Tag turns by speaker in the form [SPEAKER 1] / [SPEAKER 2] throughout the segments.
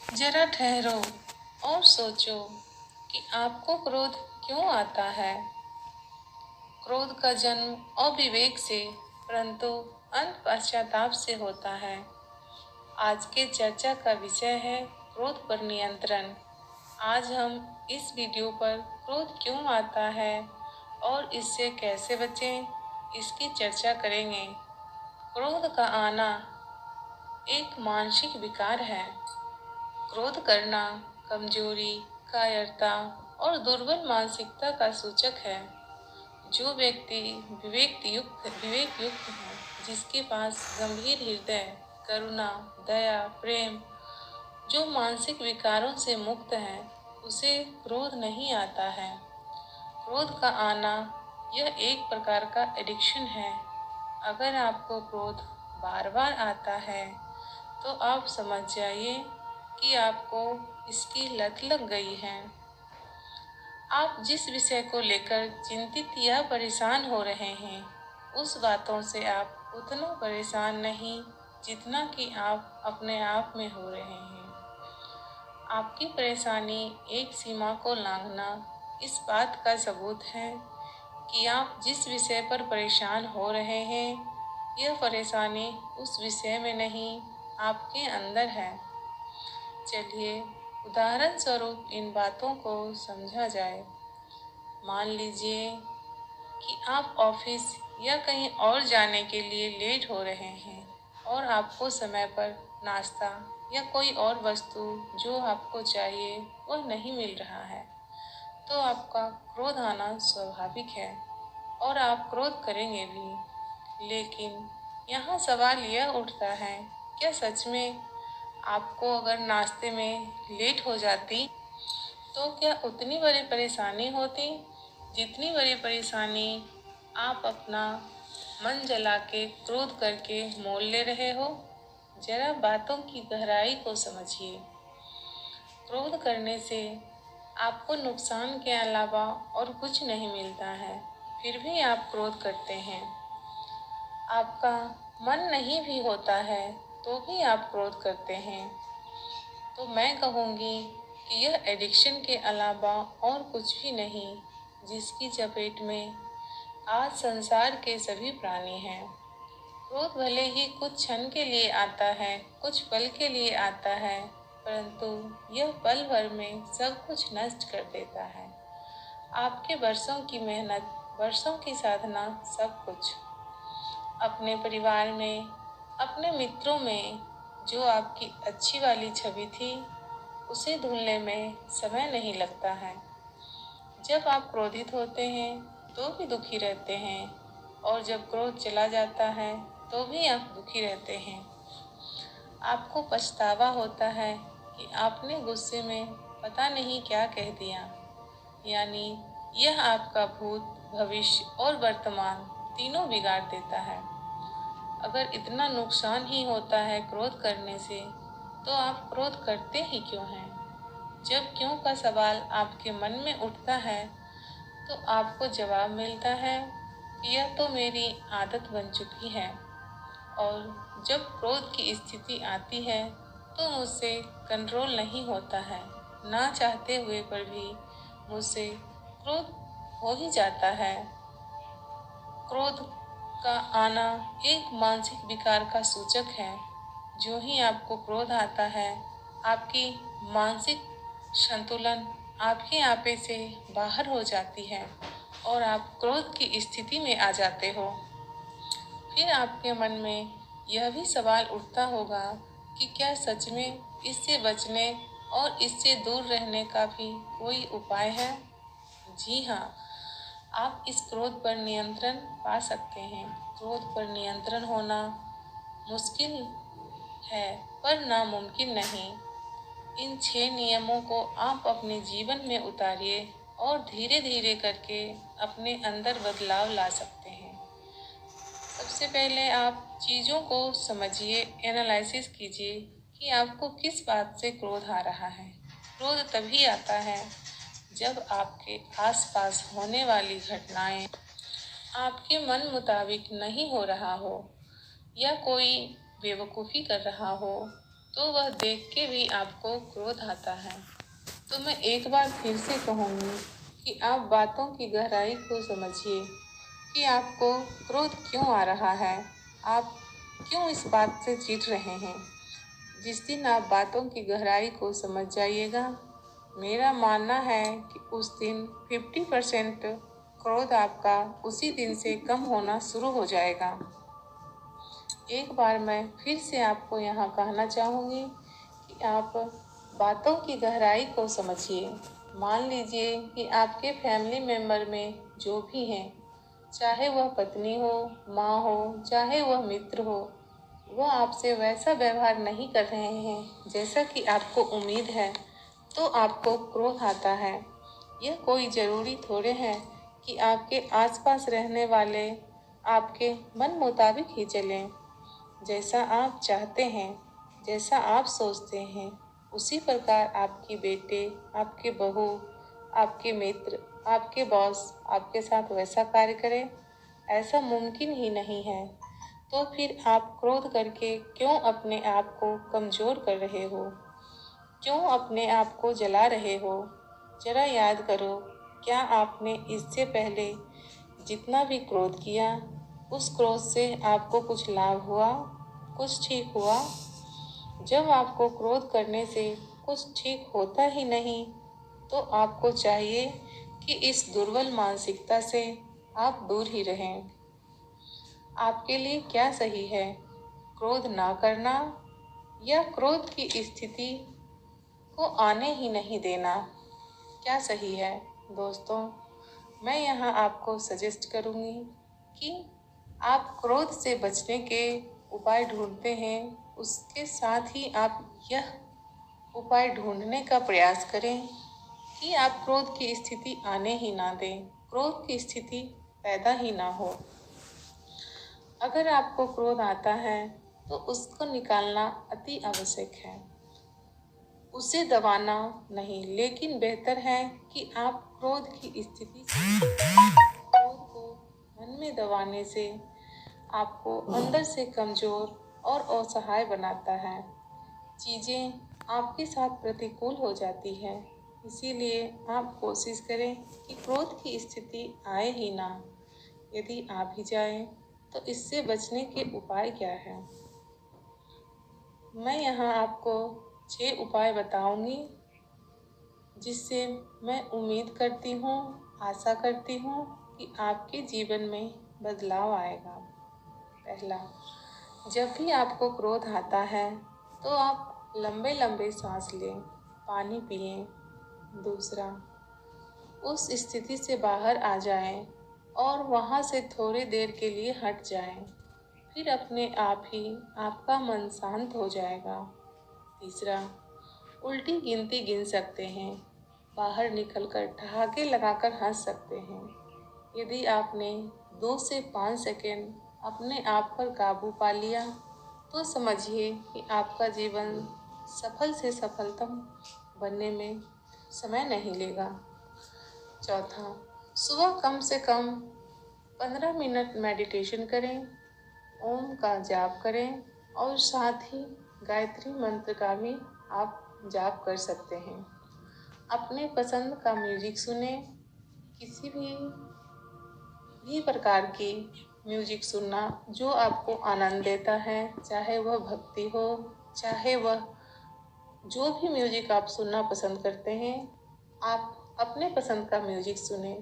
[SPEAKER 1] जरा ठहरो और सोचो कि आपको क्रोध क्यों आता है। क्रोध का जन्म अविवेक से, परंतु अंत पश्चाताप से होता है। आज के चर्चा का विषय है क्रोध पर नियंत्रण। आज हम इस वीडियो पर क्रोध क्यों आता है और इससे कैसे बचें, इसकी चर्चा करेंगे। क्रोध का आना एक मानसिक विकार है। क्रोध करना कमजोरी, कायरता और दुर्बल मानसिकता का सूचक है। जो व्यक्ति विवेक युक्त है, जिसके पास गंभीर हृदय, करुणा, दया, प्रेम, जो मानसिक विकारों से मुक्त है, उसे क्रोध नहीं आता है। क्रोध का आना यह एक प्रकार का एडिक्शन है। अगर आपको क्रोध बार बार आता है तो आप समझ जाइए कि आपको इसकी लत लग गई है। आप जिस विषय को लेकर चिंतित या परेशान हो रहे हैं, उस बातों से आप उतना परेशान नहीं जितना कि आप अपने आप में हो रहे हैं। आपकी परेशानी एक सीमा को लांघना इस बात का सबूत है कि आप जिस विषय पर परेशान हो रहे हैं, यह परेशानी उस विषय में नहीं, आपके अंदर है। चलिए उदाहरण स्वरूप इन बातों को समझा जाए। मान लीजिए कि आप ऑफिस या कहीं और जाने के लिए लेट हो रहे हैं और आपको समय पर नाश्ता या कोई और वस्तु जो आपको चाहिए वह नहीं मिल रहा है, तो आपका क्रोध आना स्वाभाविक है और आप क्रोध करेंगे भी। लेकिन यहाँ सवाल यह उठता है, क्या सच में आपको अगर नाश्ते में लेट हो जाती तो क्या उतनी बड़ी परेशानी होती जितनी बड़ी परेशानी आप अपना मन जला के क्रोध करके मोल ले रहे हो? जरा बातों की गहराई को समझिए। क्रोध करने से आपको नुकसान के अलावा और कुछ नहीं मिलता है, फिर भी आप क्रोध करते हैं। आपका मन नहीं भी होता है तो भी आप क्रोध करते हैं। तो मैं कहूँगी कि यह एडिक्शन के अलावा और कुछ भी नहीं, जिसकी चपेट में आज संसार के सभी प्राणी हैं। क्रोध भले ही कुछ क्षण के लिए आता है, कुछ पल के लिए आता है, परंतु यह पल भर में सब कुछ नष्ट कर देता है। आपके वर्षों की मेहनत, वर्षों की साधना, सब कुछ। अपने परिवार में, अपने मित्रों में जो आपकी अच्छी वाली छवि थी, उसे धुलने में समय नहीं लगता है। जब आप क्रोधित होते हैं तो भी दुखी रहते हैं, और जब क्रोध चला जाता है तो भी आप दुखी रहते हैं। आपको पछतावा होता है कि आपने गुस्से में पता नहीं क्या कह दिया। यानी यह आपका भूत, भविष्य और वर्तमान तीनों बिगाड़ देता है। अगर इतना नुकसान ही होता है क्रोध करने से, तो आप क्रोध करते ही क्यों हैं? जब क्यों का सवाल आपके मन में उठता है, तो आपको जवाब मिलता है कि यह तो मेरी आदत बन चुकी है, और जब क्रोध की स्थिति आती है तो मुझसे कंट्रोल नहीं होता है। ना चाहते हुए पर भी मुझसे क्रोध हो ही जाता है। क्रोध का आना एक मानसिक विकार का सूचक है। जो ही आपको क्रोध आता है, आपकी मानसिक संतुलन आपके आपे से बाहर हो जाती है और आप क्रोध की स्थिति में आ जाते हो। फिर आपके मन में यह भी सवाल उठता होगा कि क्या सच में इससे बचने और इससे दूर रहने का भी कोई उपाय है? जी हाँ, आप इस क्रोध पर नियंत्रण पा सकते हैं। क्रोध पर नियंत्रण होना मुश्किल है पर नामुमकिन नहीं। इन 6 नियमों को आप अपने जीवन में उतारिए और धीरे धीरे करके अपने अंदर बदलाव ला सकते हैं। सबसे पहले आप चीज़ों को समझिए, एनालिसिस कीजिए कि आपको किस बात से क्रोध आ रहा है। क्रोध तभी आता है जब आपके आसपास होने वाली घटनाएं आपके मन मुताबिक नहीं हो रहा हो या कोई बेवकूफ़ी कर रहा हो, तो वह देख के भी आपको क्रोध आता है। तो मैं एक बार फिर से कहूँगी कि आप बातों की गहराई को समझिए कि आपको क्रोध क्यों आ रहा है, आप क्यों इस बात से चिढ़ रहे हैं। जिस दिन आप बातों की गहराई को समझ जाइएगा, मेरा मानना है कि उस दिन 50% क्रोध आपका उसी दिन से कम होना शुरू हो जाएगा। एक बार मैं फिर से आपको यहाँ कहना चाहूँगी कि आप बातों की गहराई को समझिए। मान लीजिए कि आपके फैमिली मेंबर में जो भी हैं, चाहे वह पत्नी हो, माँ हो, चाहे वह मित्र हो, वह आपसे वैसा व्यवहार नहीं कर रहे हैं जैसा कि आपको उम्मीद है, तो आपको क्रोध आता है। यह कोई ज़रूरी थोड़े है कि आपके आसपास रहने वाले आपके मन मुताबिक ही चलें। जैसा आप चाहते हैं, जैसा आप सोचते हैं, उसी प्रकार आपकी बेटे, आपके बहू, आपके मित्र, आपके बॉस आपके साथ वैसा कार्य करें, ऐसा मुमकिन ही नहीं है। तो फिर आप क्रोध करके क्यों अपने आप को कमज़ोर कर रहे हो? क्यों अपने आप को जला रहे हो? जरा याद करो, क्या आपने इससे पहले जितना भी क्रोध किया, उस क्रोध से आपको कुछ लाभ हुआ, कुछ ठीक हुआ? जब आपको क्रोध करने से कुछ ठीक होता ही नहीं, तो आपको चाहिए कि इस दुर्बल मानसिकता से आप दूर ही रहें। आपके लिए क्या सही है, क्रोध ना करना या क्रोध की स्थिति को आने ही नहीं देना? क्या सही है दोस्तों? मैं यहाँ आपको सजेस्ट करूँगी कि आप क्रोध से बचने के उपाय ढूंढते हैं, उसके साथ ही आप यह उपाय ढूंढने का प्रयास करें कि आप क्रोध की स्थिति आने ही ना दें, क्रोध की स्थिति पैदा ही ना हो। अगर आपको क्रोध आता है तो उसको निकालना अति आवश्यक है, उसे दबाना नहीं। लेकिन बेहतर है कि आप क्रोध की स्थिति से, क्रोध को मन में दबाने से आपको अंदर से कमजोर और असहाय बनाता है। चीज़ें आपके साथ प्रतिकूल हो जाती है। इसीलिए आप कोशिश करें कि क्रोध की स्थिति आए ही ना। यदि आ भी जाए तो इससे बचने के उपाय क्या हैं? मैं यहाँ आपको 6 उपाय बताऊंगी, जिससे मैं उम्मीद करती हूँ, आशा करती हूँ कि आपके जीवन में बदलाव आएगा। पहला, जब भी आपको क्रोध आता है तो आप लंबे लंबे सांस लें, पानी पिएं। दूसरा, उस स्थिति से बाहर आ जाएं और वहाँ से थोड़ी देर के लिए हट जाएं। फिर अपने आप ही आपका मन शांत हो जाएगा। तीसरा, उल्टी गिनती गिन सकते हैं, बाहर निकलकर ठहाके लगाकर हंस सकते हैं। यदि आपने 2 से 5 सेकेंड अपने आप पर काबू पा लिया तो समझिए कि आपका जीवन सफल से सफलतम बनने में समय नहीं लेगा। चौथा, सुबह कम से कम 15 मिनट मेडिटेशन करें, ओम का जाप करें और साथ ही गायत्री मंत्र का भी आप जाप कर सकते हैं। अपने पसंद का म्यूजिक सुने, किसी भी प्रकार की म्यूजिक सुनना जो आपको आनंद देता है, चाहे वह भक्ति हो, चाहे वह जो भी म्यूजिक आप सुनना पसंद करते हैं, आप अपने पसंद का म्यूजिक सुने।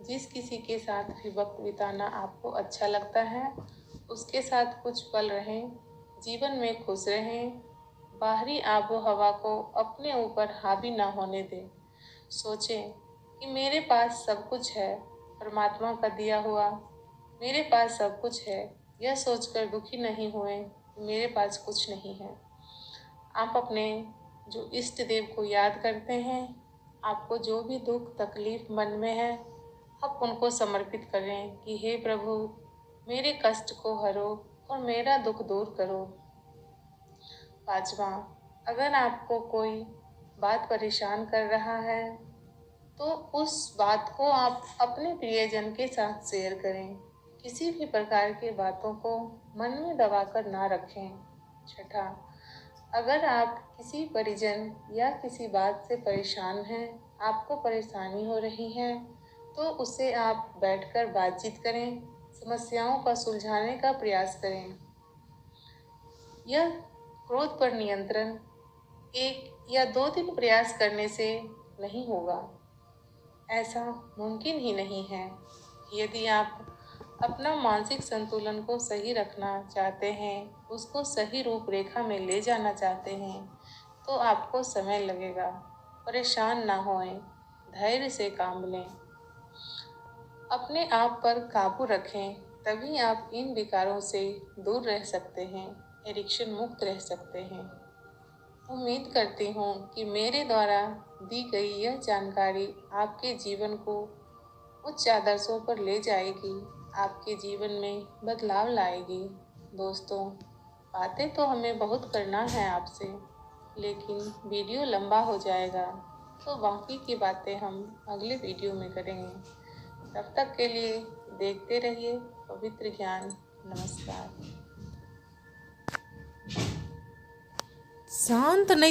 [SPEAKER 1] जिस किसी के साथ भी वक्त बिताना आपको अच्छा लगता है, उसके साथ कुछ पल रहें, जीवन में खुश रहें। बाहरी आबो हवा को अपने ऊपर हावी ना होने दें। सोचें कि मेरे पास सब कुछ है, परमात्मा का दिया हुआ, मेरे पास सब कुछ है। यह सोचकर दुखी नहीं हुए कि मेरे पास कुछ नहीं है। आप अपने जो इष्ट देव को याद करते हैं, आपको जो भी दुख तकलीफ मन में है, आप उनको समर्पित करें कि हे प्रभु, मेरे कष्ट को हरो और मेरा दुख दूर करो। पांचवा, अगर आपको कोई बात परेशान कर रहा है तो उस बात को आप अपने प्रियजन के साथ शेयर करें। किसी भी प्रकार की बातों को मन में दबाकर ना रखें। छठा, अगर आप किसी परिजन या किसी बात से परेशान हैं, आपको परेशानी हो रही है, तो उससे आप बैठकर बातचीत करें, समस्याओं का सुलझाने का प्रयास करें। यह क्रोध पर नियंत्रण 1 या 2 दिन प्रयास करने से नहीं होगा। ऐसा मुमकिन ही नहीं है। यदि आप अपना मानसिक संतुलन को सही रखना चाहते हैं, उसको सही रूपरेखा में ले जाना चाहते हैं, तो आपको समय लगेगा। परेशान ना होएं, धैर्य से काम लें, अपने आप पर काबू रखें, तभी आप इन विकारों से दूर रह सकते हैं, एडिक्शन मुक्त रह सकते हैं। उम्मीद करती हूँ कि मेरे द्वारा दी गई यह जानकारी आपके जीवन को उच्च आदर्शों पर ले जाएगी, आपके जीवन में बदलाव लाएगी। दोस्तों, बातें तो हमें बहुत करना है आपसे, लेकिन वीडियो लंबा हो जाएगा, तो बाकी की बातें हम अगले वीडियो में करेंगे। तब तक के लिए देखते रहिए पवित्र ज्ञान। नमस्कार। शांत नहीं